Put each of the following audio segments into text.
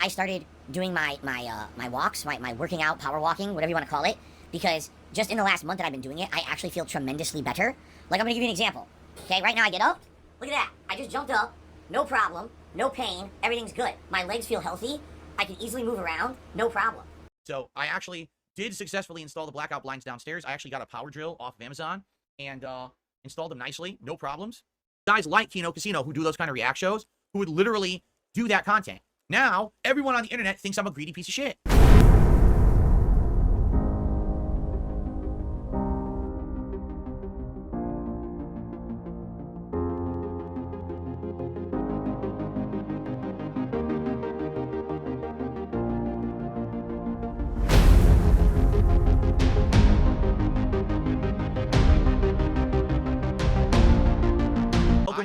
I started doing my walks, my working out, power walking, whatever you want to call it, because just in the last month that I've been doing it, I actually feel tremendously better. Like, I'm gonna give you an example. Okay, right now I get up. Look at that. I just jumped up. No problem. No pain. Everything's good. My legs feel healthy. I can easily move around. No problem. So I actually did successfully install the blackout blinds downstairs. I actually got a power drill off of Amazon and installed them nicely, no problems. Guys like Kino Casino who do those kind of react shows, who would literally do that content. Now, everyone on the internet thinks I'm a greedy piece of shit.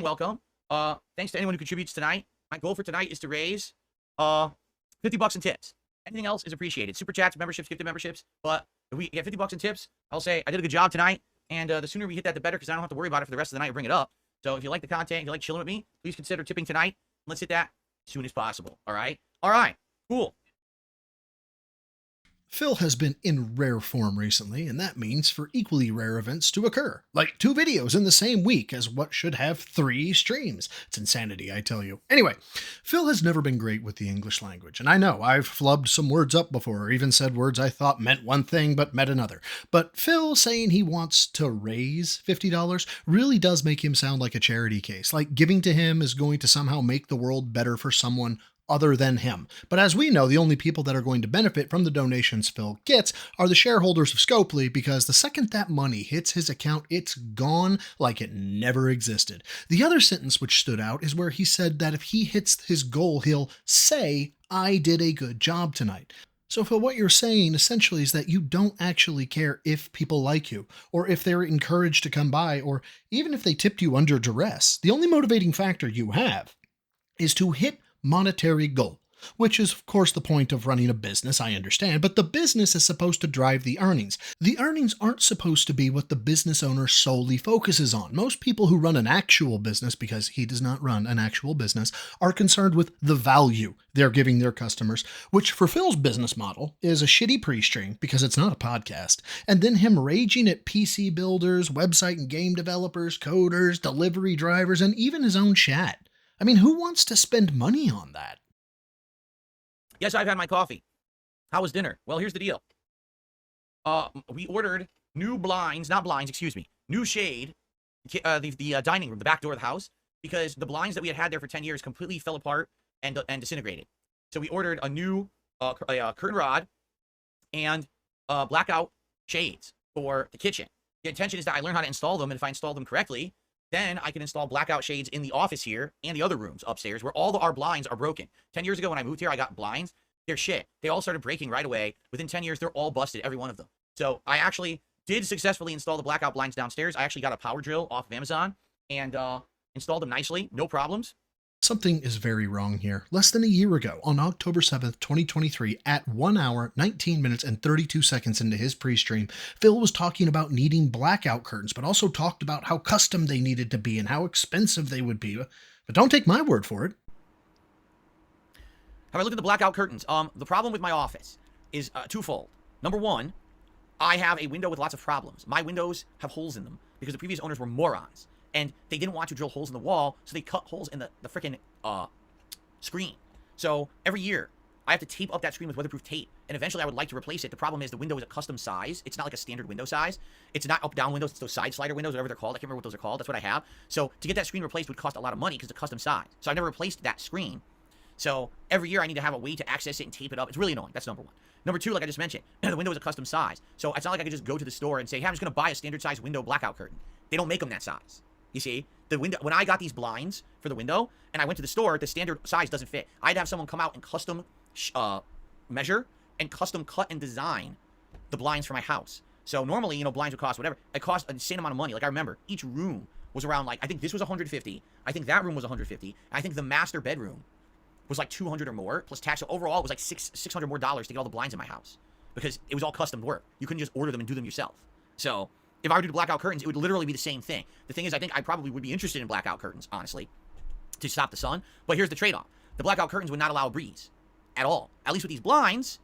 Welcome. Thanks to anyone who contributes tonight. My goal for tonight is to raise 50 bucks in tips. Anything else is appreciated. Super chats, memberships, gifted memberships. But if we get 50 bucks in tips, I'll say I did a good job tonight. And the sooner we hit that, the better, because I don't have to worry about it for the rest of the night or bring it up. So if you like the content, if you like chilling with me, please consider tipping tonight. Let's hit that as soon as possible. All right? All right. Cool. Phil has been in rare form recently, and that means for equally rare events to occur, like 2 videos in the same week as what should have 3 streams. It's insanity, I tell you. Anyway, Phil has never been great with the English language, and I know I've flubbed some words up before, or even said words I thought meant one thing but meant another. But Phil saying he wants to raise $50 really does make him sound like a charity case, like giving to him is going to somehow make the world better for someone other than him. But as we know, the only people that are going to benefit from the donations Phil gets are the shareholders of Scopely, because the second that money hits his account, it's gone like it never existed. The other sentence which stood out is where he said that if he hits his goal, he'll say, "I did a good job tonight." So Phil, what you're saying essentially is that you don't actually care if people like you, or if they're encouraged to come by, or even if they tipped you under duress. The only motivating factor you have is to hit monetary goal, which is of course the point of running a business, I understand, but the business is supposed to drive the earnings. The earnings aren't supposed to be what the business owner solely focuses on. Most people who run an actual business, because he does not run an actual business, are concerned with the value they're giving their customers, which for Phil's business model is a shitty pre-stream because it's not a podcast, and then him raging at PC builders, website and game developers, coders, delivery drivers, and even his own chat. I mean, who wants to spend money on that? Yes, I've had my coffee. How was dinner? Well, here's the deal. We ordered new blinds, not blinds, excuse me, new shade, the dining room, the back door of the house, because the blinds that we had there for 10 years completely fell apart and disintegrated. So we ordered a new curtain rod and blackout shades for the kitchen. The intention is that I learn how to install them, and if I install them correctly, then I can install blackout shades in the office here and the other rooms upstairs where all our blinds are broken. 10 years ago when I moved here, I got blinds. They're shit. They all started breaking right away. Within 10 years, they're all busted, every one of them. So I actually did successfully install the blackout blinds downstairs. I actually got a power drill off of Amazon and installed them nicely. No problems. Something is very wrong here. Less than a year ago, on October 7th, 2023, at 1 hour, 19 minutes, and 32 seconds into his pre-stream, Phil was talking about needing blackout curtains, but also talked about how custom they needed to be and how expensive they would be. But don't take my word for it. Have I looked at the blackout curtains? The problem with my office is twofold. Number one, I have a window with lots of problems. My windows have holes in them because the previous owners were morons. And they didn't want to drill holes in the wall, so they cut holes in the freaking screen. So every year, I have to tape up that screen with weatherproof tape. And eventually, I would like to replace it. The problem is the window is a custom size. It's not like a standard window size. It's not up-down windows. It's those side slider windows, whatever they're called. I can't remember what those are called. That's what I have. So to get that screen replaced would cost a lot of money because it's a custom size. So I've never replaced that screen. So every year, I need to have a way to access it and tape it up. It's really annoying. That's number one. Number two, like I just mentioned, the window is a custom size. So it's not like I can just go to the store and say, hey, I'm just going to buy a standard size window blackout curtain. They don't make them that size. You see, the window, when I got these blinds for the window and I went to the store, the standard size doesn't fit. I had to have someone come out and custom measure and custom cut and design the blinds for my house. So normally, blinds would cost whatever. It cost an insane amount of money. Like I remember each room was around I think this was 150. I think that room was 150. I think the master bedroom was like 200 or more plus tax. So overall, it was like $600 more to get all the blinds in my house because it was all custom work. You couldn't just order them and do them yourself. So if I were to do blackout curtains, it would literally be the same thing. The thing is, I think I probably would be interested in blackout curtains, honestly, to stop the sun. But here's the trade-off. The blackout curtains would not allow a breeze. at all. At least with these blinds,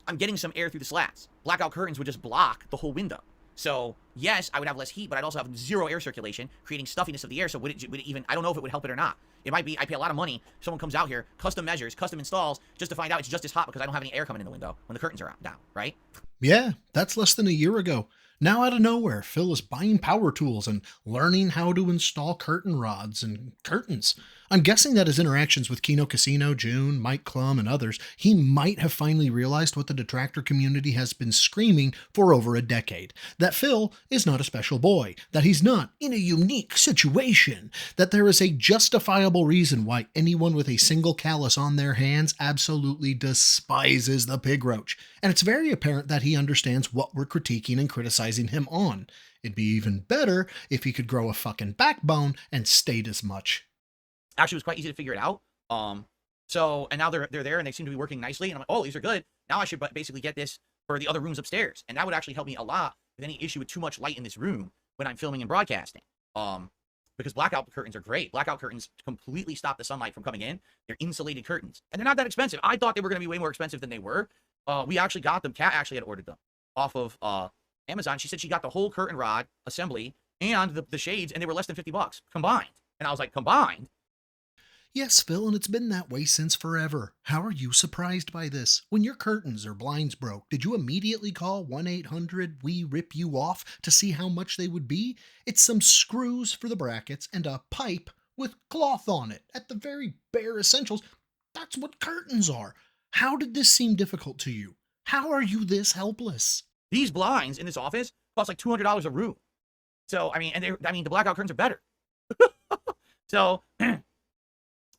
I'm getting some air through the slats. Blackout curtains would just block the whole window. So, yes, I would have less heat, but I'd also have zero air circulation, creating stuffiness of the air. So would it even, I don't know if it would help it or not. It might be, I pay a lot of money, someone comes out here, custom measures, custom installs, just to find out it's just as hot because I don't have any air coming in the window when the curtains are down, right? Yeah, that's less than a year ago. Now, out of nowhere, Phil is buying power tools and learning how to install curtain rods and curtains. I'm guessing that his interactions with Kino Casino, June, Mike Klum, and others, he might have finally realized what the detractor community has been screaming for over a decade. That Phil is not a special boy, that he's not in a unique situation, that there is a justifiable reason why anyone with a single callus on their hands absolutely despises the pig roach. And it's very apparent that he understands what we're critiquing and criticizing him on. It'd be even better if he could grow a fucking backbone and state as much. Actually, it was quite easy to figure it out. And now they're there and they seem to be working nicely. And I'm like, oh, these are good. Now I should basically get this for the other rooms upstairs. And that would actually help me a lot with any issue with too much light in this room when I'm filming and broadcasting. Because blackout curtains are great. Blackout curtains completely stop the sunlight from coming in. They're insulated curtains. And they're not that expensive. I thought they were going to be way more expensive than they were. We actually got them. Kat actually had ordered them off of Amazon. She said she got the whole curtain rod assembly and the shades, and they were less than $50 combined. And I was like, combined? Yes, Phil, and it's been that way since forever. How are you surprised by this? When your curtains or blinds broke, did you immediately call 1-800-WE-RIP-YOU-OFF to see how much they would be? It's some screws for the brackets and a pipe with cloth on it. At the very bare essentials, that's what curtains are. How did this seem difficult to you? How are you this helpless? These blinds in this office cost like $200 a room. So, the blackout curtains are better. So,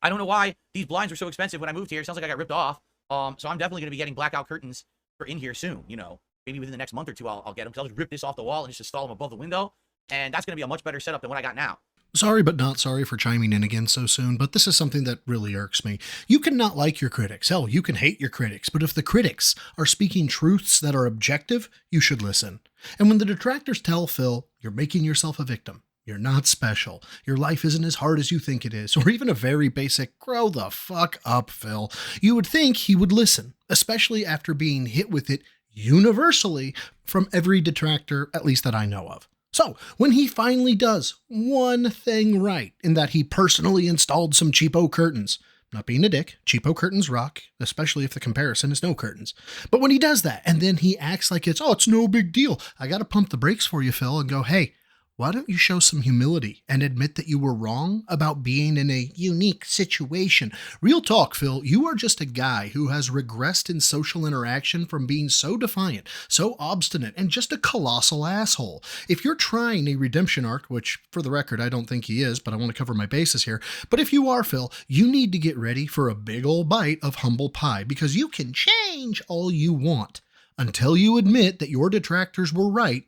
I don't know why these blinds were so expensive when I moved here. It sounds like I got ripped off. So I'm definitely going to be getting blackout curtains for in here soon. You know, maybe within the next month or two, I'll get them. Because I'll just rip this off the wall and just install them above the window. And that's going to be a much better setup than what I got now. Sorry, but not sorry for chiming in again so soon, but this is something that really irks me. You can not like your critics. Hell, you can hate your critics. But if the critics are speaking truths that are objective, you should listen. And when the detractors tell Phil, you're making yourself a victim, you're not special, your life isn't as hard as you think it is, or even a very basic, grow the fuck up, Phil, you would think he would listen, especially after being hit with it universally from every detractor, at least that I know of. So, when he finally does one thing right, in that he personally installed some cheapo curtains, not being a dick, cheapo curtains rock, especially if the comparison is no curtains. But when he does that, and then he acts like it's no big deal, I gotta pump the brakes for you, Phil, and go, hey, why don't you show some humility and admit that you were wrong about being in a unique situation? Real talk, Phil, you are just a guy who has regressed in social interaction from being so defiant, so obstinate, and just a colossal asshole. If you're trying a redemption arc, which for the record, I don't think he is, but I want to cover my bases here. But if you are, Phil, you need to get ready for a big old bite of humble pie because you can change all you want. Until you admit that your detractors were right,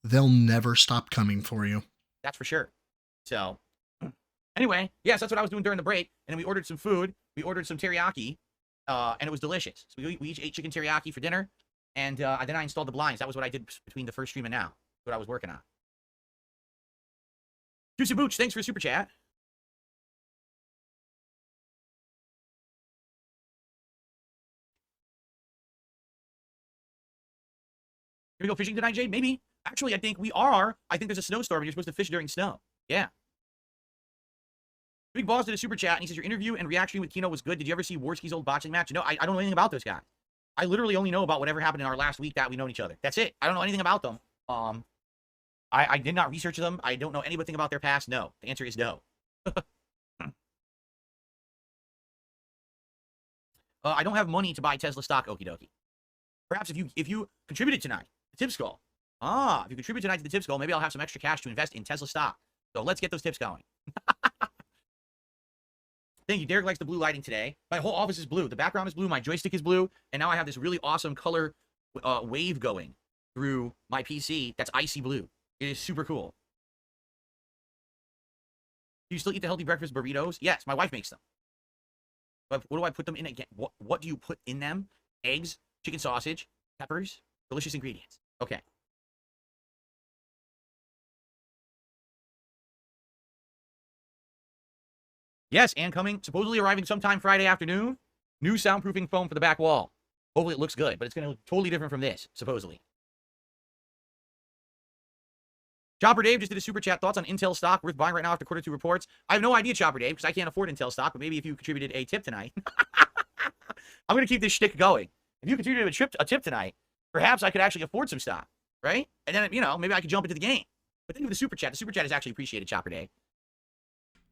they'll never stop coming for you. That's for sure. So, anyway, yes, that's what I was doing during the break. And then we ordered some food. We ordered some teriyaki, and it was delicious. So we each ate chicken teriyaki for dinner, and then I installed the blinds. That was what I did between the first stream and now. What I was working on. Juicy Booch, thanks for a super chat. Can we go fishing tonight, Jade? Maybe. Actually, I think we are. I think there's a snowstorm and you're supposed to fish during snow. Yeah. Big Boss did a super chat and he says, your interview and reaction with Kino was good. Did you ever see Warski's old boxing match? No, I don't know anything about those guys. I literally only know about whatever happened in our last week that we know each other. That's it. I don't know anything about them. I did not research them. I don't know anything about their past. No. The answer is no. I don't have money to buy Tesla stock, okie dokie. Perhaps if you contributed tonight, the tip skull. If you contribute tonight to the tip skull, maybe I'll have some extra cash to invest in Tesla stock. So let's get those tips going. Thank you. Derek likes the blue lighting today. My whole office is blue. The background is blue. My joystick is blue. And now I have this really awesome color wave going through my PC that's icy blue. It is super cool. Do you still eat the healthy breakfast burritos? Yes, my wife makes them. But what do I put them in again? What do you put in them? Eggs, chicken sausage, peppers, delicious ingredients. Okay. Yes, and coming, supposedly arriving sometime Friday afternoon. New soundproofing foam for the back wall. Hopefully it looks good, but it's going to look totally different from this, supposedly. Chopper Dave just did a super chat. Thoughts on Intel stock worth buying right now after Q2 reports? I have no idea, Chopper Dave, because I can't afford Intel stock, but maybe if you contributed a tip tonight. I'm going to keep this shtick going. If you contributed a tip tonight, perhaps I could actually afford some stock, right? And then, you know, maybe I could jump into the game. But think of the super chat. The super chat is actually appreciated, Chopper Dave.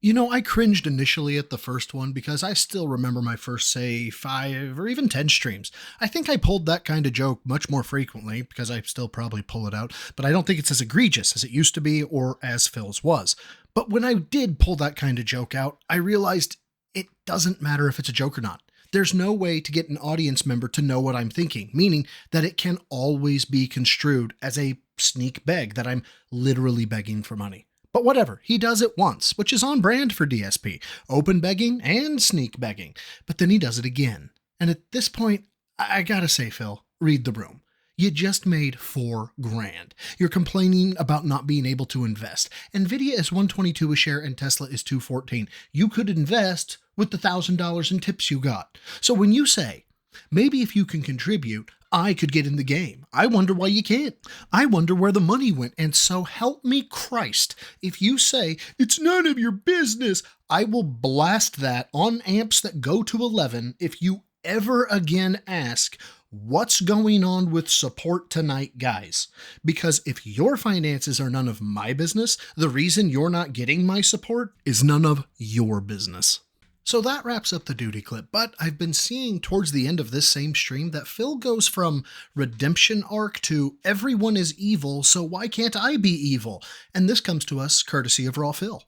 You know, I cringed initially at the first one because I still remember my first, say, 5 or even 10 streams. I think I pulled that kind of joke much more frequently because I still probably pull it out, but I don't think it's as egregious as it used to be or as Phil's was. But when I did pull that kind of joke out, I realized it doesn't matter if it's a joke or not. There's no way to get an audience member to know what I'm thinking, meaning that it can always be construed as a sneak beg, that I'm literally begging for money. But whatever, he does it once, which is on brand for DSP, open begging and sneak begging. But then he does it again. And at this point, I gotta say, Phil, read the room. You just made $4,000. You're complaining about not being able to invest. Nvidia is $122 a share and Tesla is $214. You could invest with the $1,000 in tips you got. So when you say, maybe if you can contribute, I could get in the game, I wonder why you can't. I wonder where the money went. And so help me Christ, if you say, it's none of your business, I will blast that on amps that go to 11 if you ever again ask, what's going on with support tonight, guys? Because if your finances are none of my business, the reason you're not getting my support is none of your business. So that wraps up the duty clip, but I've been seeing towards the end of this same stream that Phil goes from redemption arc to everyone is evil, so why can't I be evil? And this comes to us courtesy of Raw Phil.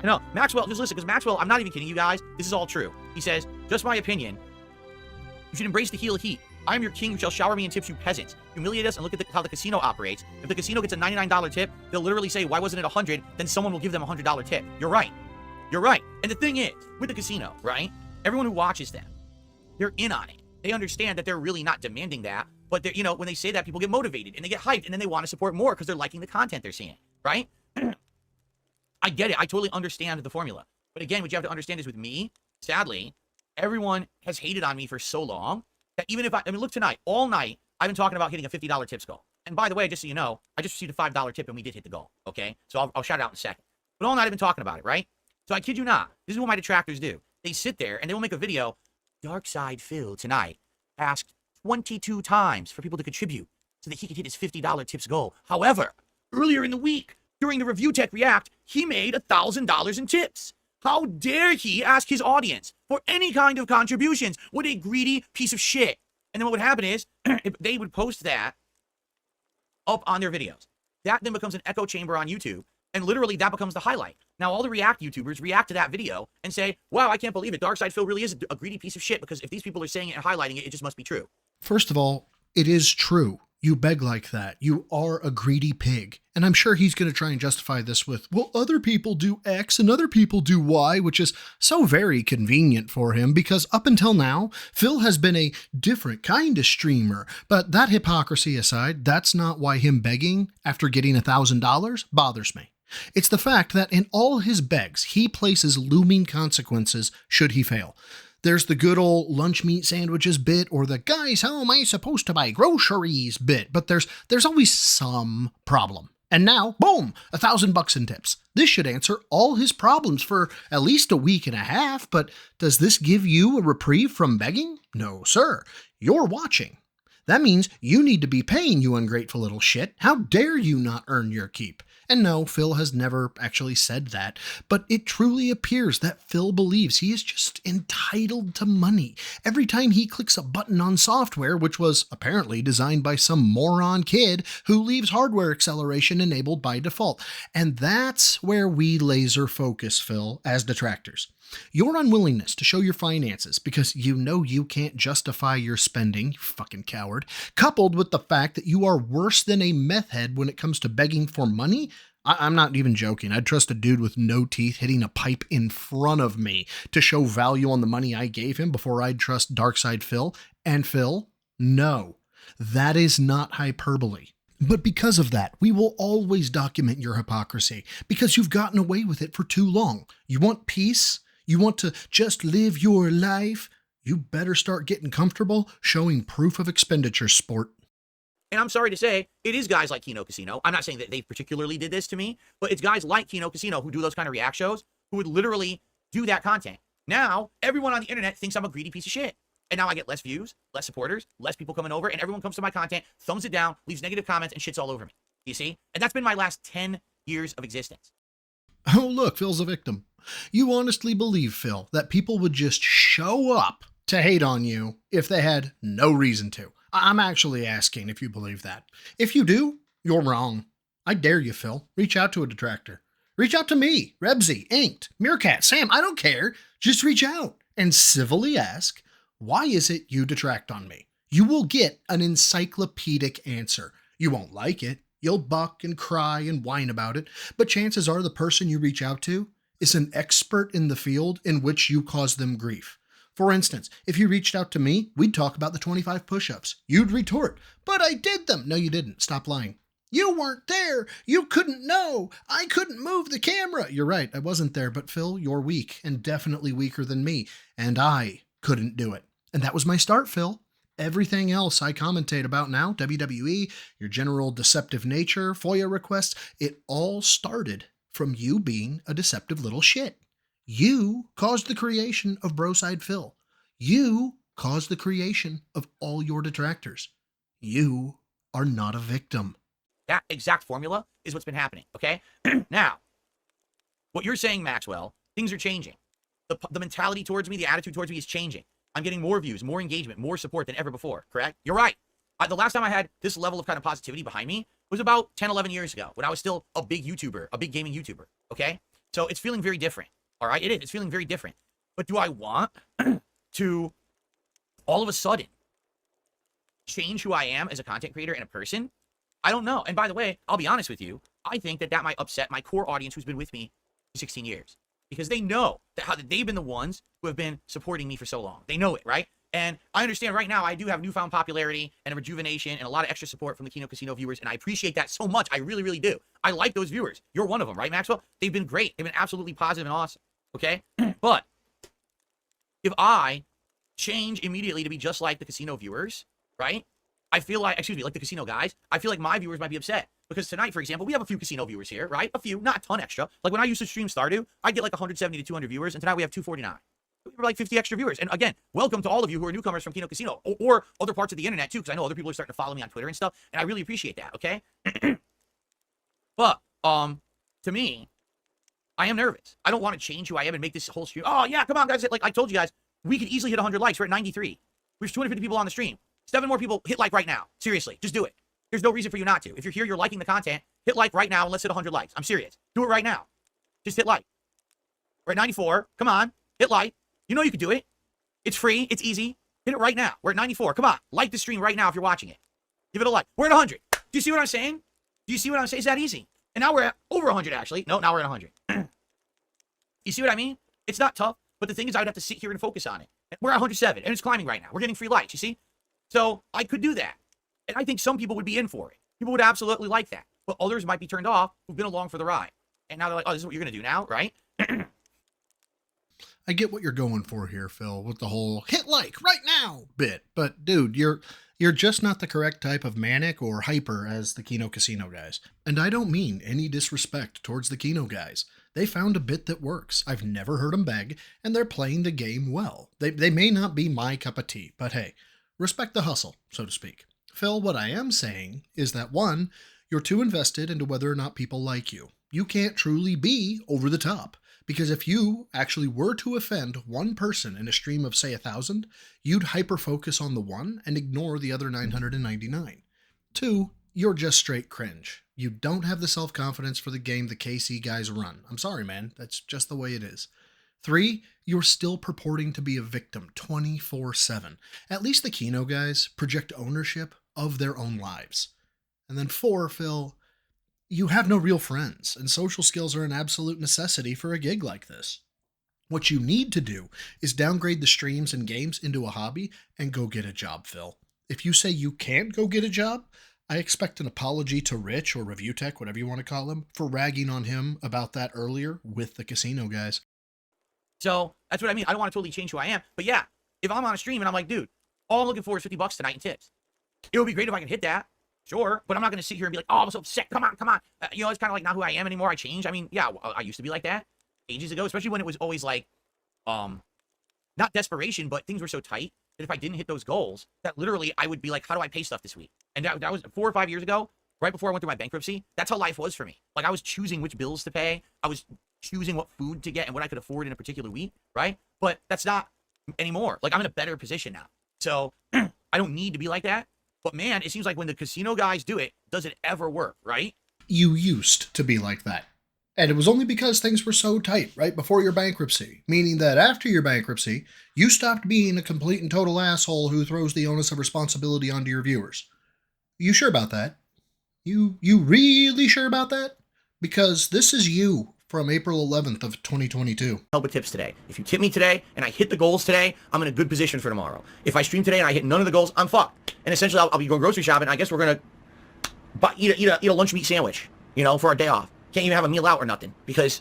No, Maxwell, just listen, because Maxwell, I'm not even kidding you guys, this is all true. He says, just my opinion, you should embrace the heel of heat. I am your king who shall shower me in tips, you peasants. Humiliate us and look at how the casino operates. If the casino gets a $99 tip, they'll literally say, why wasn't it $100? Then someone will give them a $100 tip. You're right. You're right. And the thing is, with the casino, right? Everyone who watches them, they're in on it. They understand that they're really not demanding that, but they're, you know, when they say that, people get motivated and they get hyped and then they want to support more because they're liking the content they're seeing, right? I get it. I totally understand the formula. But again, what you have to understand is with me, sadly, everyone has hated on me for so long that even if I mean, look tonight, all night, I've been talking about hitting a $50 tips goal. And by the way, just so you know, I just received a $5 tip and we did hit the goal, okay? So I'll shout it out in a second. But all night I've been talking about it, right? So I kid you not, this is what my detractors do. They sit there and they will make a video, Dark Side Phil tonight asked 22 times for people to contribute so that he could hit his $50 tips goal. However, earlier in the week, during the Review Tech React, he made $1,000 in tips. How dare he ask his audience for any kind of contributions? What a greedy piece of shit. And then what would happen is, they would post that up on their videos. That then becomes an echo chamber on YouTube. And literally, that becomes the highlight. Now, all the React YouTubers react to that video and say, wow, I can't believe it. Dark Side Phil really is a greedy piece of shit because if these people are saying it and highlighting it, it just must be true. First of all, it is true. You beg like that. You are a greedy pig. And I'm sure he's going to try and justify this with, well, other people do X and other people do Y, which is so very convenient for him because up until now, Phil has been a different kind of streamer. But that hypocrisy aside, that's not why him begging after getting $1,000 bothers me. It's the fact that in all his begs, he places looming consequences should he fail. There's the good old lunch meat sandwiches bit or the guys, how am I supposed to buy groceries bit, but there's always some problem. And now, boom, $1,000 in tips. This should answer all his problems for at least a week and a half, but does this give you a reprieve from begging? No, sir. You're watching. That means you need to be paying, you ungrateful little shit. How dare you not earn your keep? And no, Phil has never actually said that, but it truly appears that Phil believes he is just entitled to money every time he clicks a button on software, which was apparently designed by some moron kid who leaves hardware acceleration enabled by default. And that's where we laser focus, Phil, as detractors. Your unwillingness to show your finances because you know you can't justify your spending, you fucking coward, coupled with the fact that you are worse than a meth head when it comes to begging for money. I'm not even joking. I'd trust a dude with no teeth hitting a pipe in front of me to show value on the money I gave him before I'd trust Darkside Phil. And Phil, no, that is not hyperbole. But because of that, we will always document your hypocrisy because you've gotten away with it for too long. You want peace? You want to just live your life? You better start getting comfortable showing proof of expenditure, sport. And I'm sorry to say, it is guys like Kino Casino. I'm not saying that they particularly did this to me, but it's guys like Kino Casino who do those kind of react shows who would literally do that content. Now, everyone on the internet thinks I'm a greedy piece of shit. And now I get less views, less supporters, less people coming over, and everyone comes to my content, thumbs it down, leaves negative comments, and shits all over me. You see? And that's been my last 10 years of existence. Oh, look, Phil's a victim. You honestly believe, Phil, that people would just show up to hate on you if they had no reason to? I'm actually asking if you believe that. If you do, you're wrong. I dare you, Phil. Reach out to a detractor. Reach out to me, Rebsy, Inked, Meerkat, Sam, I don't care. Just reach out and civilly ask, why is it you detract on me? You will get an encyclopedic answer. You won't like it. You'll buck and cry and whine about it, but chances are the person you reach out to is an expert in the field in which you cause them grief. For instance, if you reached out to me, we'd talk about the 25 push-ups. You'd retort, but I did them. No, you didn't. Stop lying. You weren't there. You couldn't know. I couldn't move the camera. You're right. I wasn't there, but Phil, you're weak and definitely weaker than me, and I couldn't do it. And that was my start, Phil. Everything else I commentate about now, WWE, your general deceptive nature, FOIA requests, it all started from you being a deceptive little shit. You caused the creation of Broside Phil. You caused the creation of all your detractors. You are not a victim. That exact formula is what's been happening, okay? Now, what you're saying, Maxwell, things are changing. The mentality towards me, the attitude towards me is changing. I'm getting more views, more engagement, more support than ever before, correct? You're right. The last time I had this level of kind of positivity behind me was about 10, 11 years ago when I was still a big YouTuber, a big gaming YouTuber, okay? So it's feeling very different, all right? It is. It's feeling very different. But do I want to all of a sudden change who I am as a content creator and a person? I don't know. And by the way, I'll be honest with you. I think that might upset my core audience who's been with me for 16 years. Because they know that they've been the ones who have been supporting me for so long. They know it, right? And I understand right now I do have newfound popularity and a rejuvenation and a lot of extra support from the Kino Casino viewers, and I appreciate that so much. I really, really do. I like those viewers. You're one of them, right, Maxwell? They've been great. They've been absolutely positive and awesome, okay? But if I change immediately to be just like the casino viewers, right? I feel like, like the casino guys, I feel like my viewers might be upset. Because tonight, for example, we have a few casino viewers here, right? A few, not a ton extra. Like when I used to stream Stardew, I'd get like 170 to 200 viewers, and tonight we have 249. We're like 50 extra viewers. And again, welcome to all of you who are newcomers from Kino Casino or other parts of the internet too, because I know other people are starting to follow me on Twitter and stuff, and I really appreciate that, okay? But, to me, I am nervous. I don't want to change who I am and make this whole stream. Oh, yeah, come on, guys. Like I told you guys, we could easily hit 100 likes. We're at 93. There's 250 people on the stream. 7 more people, hit like right now. Seriously, just do it. There's no reason for you not to. If you're here, you're liking the content, hit like right now and let's hit 100 likes. I'm serious. Do it right now. Just hit like. We're at 94. Come on. Hit like. You know you can do it. It's free. It's easy. Hit it right now. We're at 94. Come on. Like the stream right now if you're watching it. Give it a like. We're at 100. Do you see what I'm saying? Do you see what I'm saying? It's that easy. And now we're at over 100, actually. No, now we're at 100. You see what I mean? It's not tough, but the thing is I would have to sit here and focus on it. We're at 107, and it's climbing right now. We're getting free likes, you see? So I could do that. And I think some people would be in for it. People would absolutely like that. But others might be turned off who've been along for the ride. And now they're like, oh, this is what you're going to do now, right? I get what you're going for here, Phil, with the whole hit like right now bit. But dude, you're just not the correct type of manic or hyper as the Kino Casino guys. And I don't mean any disrespect towards the Kino guys. They found a bit that works. I've never heard them beg, and they're playing the game well. They may not be my cup of tea, but hey, respect the hustle, so to speak. Phil, what I am saying is that 1, you're too invested into whether or not people like you. You can't truly be over the top, because if you actually were to offend one person in a stream of, say, 1,000, you'd hyper-focus on the one and ignore the other 999. 2, you're just straight cringe. You don't have the self-confidence for the game the KC guys run. I'm sorry, man. That's just the way it is. 3, you're still purporting to be a victim 24/7. At least the Kino guys project ownership of their own lives. And then 4, Phil, you have no real friends, and social skills are an absolute necessity for a gig like this. What you need to do is downgrade the streams and games into a hobby and go get a job, Phil. If you say you can't go get a job, I expect an apology to Rich or Review Tech, whatever you want to call him, for ragging on him about that earlier with the casino guys. So that's what I mean. I don't want to totally change who I am. But yeah, if I'm on a stream and I'm like, dude, all I'm looking for is $50 tonight in tips. It would be great if I can hit that. Sure. But I'm not going to sit here and be like, oh, I'm so upset. Come on, come on. You know, it's kind of like not who I am anymore. I changed. I mean, yeah, I used to be like that ages ago, especially when it was always like, not desperation, but things were so tight that if I didn't hit those goals, that literally I would be like, how do I pay stuff this week? And that was 4 or 5 years ago, right before I went through my bankruptcy. That's how life was for me. Like I was choosing which bills to pay. I was choosing what food to get and what I could afford in a particular week, right? But that's not anymore. Like I'm in a better position now. So I don't need to be like that. But man, it seems like when the casino guys do it, does it ever work, right? You used to be like that. And it was only because things were so tight right before your bankruptcy, meaning that after your bankruptcy, you stopped being a complete and total asshole who throws the onus of responsibility onto your viewers. You sure about that? You really sure about that? Because this is you from April 11th of 2022. Help with tips today. If you tip me today and I hit the goals today, I'm in a good position for tomorrow. If I stream today and I hit none of the goals, I'm fucked. And essentially, I'll be going grocery shopping. I guess we're gonna eat a lunch meat sandwich, you know, for our day off. Can't even have a meal out or nothing because,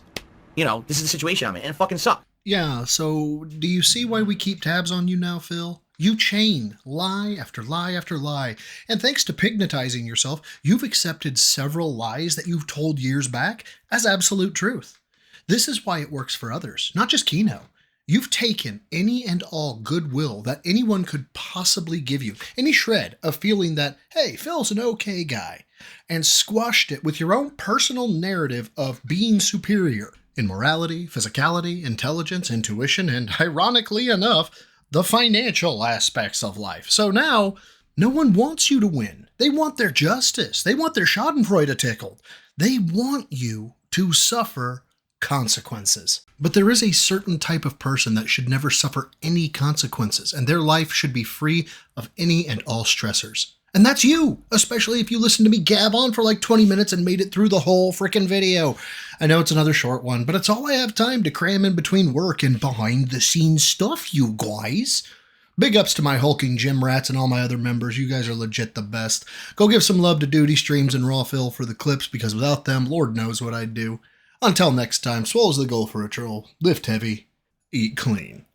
you know, this is the situation I'm in and it fucking sucks. Yeah, so do you see why we keep tabs on you now, Phil? You chain lie after lie after lie. And thanks to pignatizing yourself, you've accepted several lies that you've told years back as absolute truth. This is why it works for others, not just Keno. You've taken any and all goodwill that anyone could possibly give you, any shred of feeling that, hey, Phil's an okay guy, and squashed it with your own personal narrative of being superior in morality, physicality, intelligence, intuition, and ironically enough, the financial aspects of life. So now, no one wants you to win. They want their justice. They want their schadenfreude tickled. They want you to suffer consequences. But there is a certain type of person that should never suffer any consequences, and their life should be free of any and all stressors. And that's you, especially if you listen to me gab on for like 20 minutes and made it through the whole freaking video. I know it's another short one, but it's all I have time to cram in between work and behind the scenes stuff, you guys. Big ups to my hulking gym rats and all my other members. You guys are legit the best. Go give some love to Duty Streams and Raw Phil for the clips, because without them, Lord knows what I'd do. Until next time, swallow's the goal for a troll. Lift heavy, eat clean.